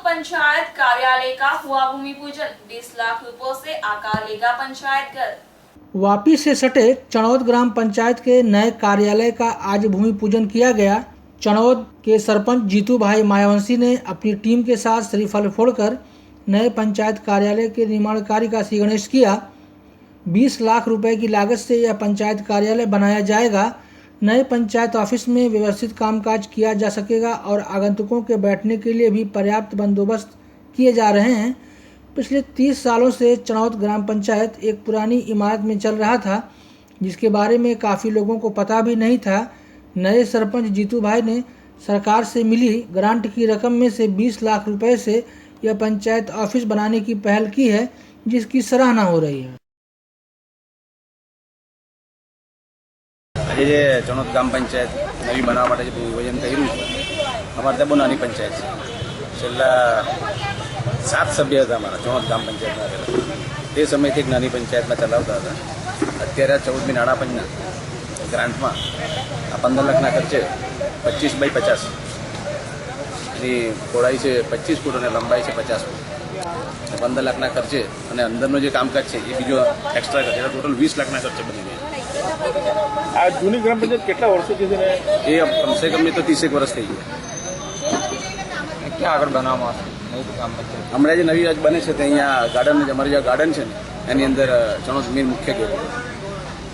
पंचायत कार्यालय का हुआ भूमि पूजन। 20 लाख रुपयों से आकार लेगा पंचायत घर। वापी से सटे चणौद ग्राम पंचायत के नए कार्यालय का आज भूमि पूजन किया गया। चणौद के सरपंच जीतू भाई मायावंशी ने अपनी टीम के साथ श्रीफल फोड़कर नए पंचायत कार्यालय के निर्माण कार्य का श्री गणेश किया। 20 लाख रुपए की लागत से यह पंचायत कार्यालय बनाया जाएगा। नए पंचायत ऑफिस में व्यवस्थित कामकाज किया जा सकेगा और आगंतुकों के बैठने के लिए भी पर्याप्त बंदोबस्त किए जा रहे हैं। पिछले 30 सालों से चणौद ग्राम पंचायत एक पुरानी इमारत में चल रहा था, जिसके बारे में काफ़ी लोगों को पता भी नहीं था। नए सरपंच जीतू भाई ने सरकार से मिली ग्रांट की रकम में से 20 लाख रुपए से यह पंचायत ऑफिस बनाने की पहल की है, जिसकी सराहना हो रही है। આજે જે ચણોદ ગ્રામ પંચાયત નવી બનાવવા માટે જે ભૂમિપૂજન કર્યું છે, અમારે ત્યાં બહુ નાની પંચાયત છે. છેલ્લા 7 સભ્ય હતા અમારા ચણોદ ગ્રામ પંચાયતના રહેલા. તે સમયથી એક નાની પંચાયતમાં ચલાવતા હતા. અત્યારે 14મી નાણાં પંચના ગ્રાન્ટમાં આ 15 લાખના ખર્ચે 25x50 એની પહોળાઈ છે 25 ફૂટ અને લંબાઈ છે 50 ફૂટ. 15 લાખના ખર્ચે અને અંદરનો જે કામકાજ છે એ બીજો એક્સ્ટ્રા ખર્ચે એટલે ટોટલ 20 લાખના ખર્ચે બની ગઈ. આ જૂની ગ્રામ પંચાયત કેટલા વર્ષોથી છે ને? એ કમસે કમ તો 30 વર્ષ થઈ ગયા. ક્યાં આગળ બનાવવામાં આવશે ગ્રામ પંચાયત? હમણાં જે નવી બને છે તે અહીંયા ગાર્ડન, અમારું જે ગાર્ડન છે ને એની અંદર ચણોદ મેન મુખ્ય ગેટ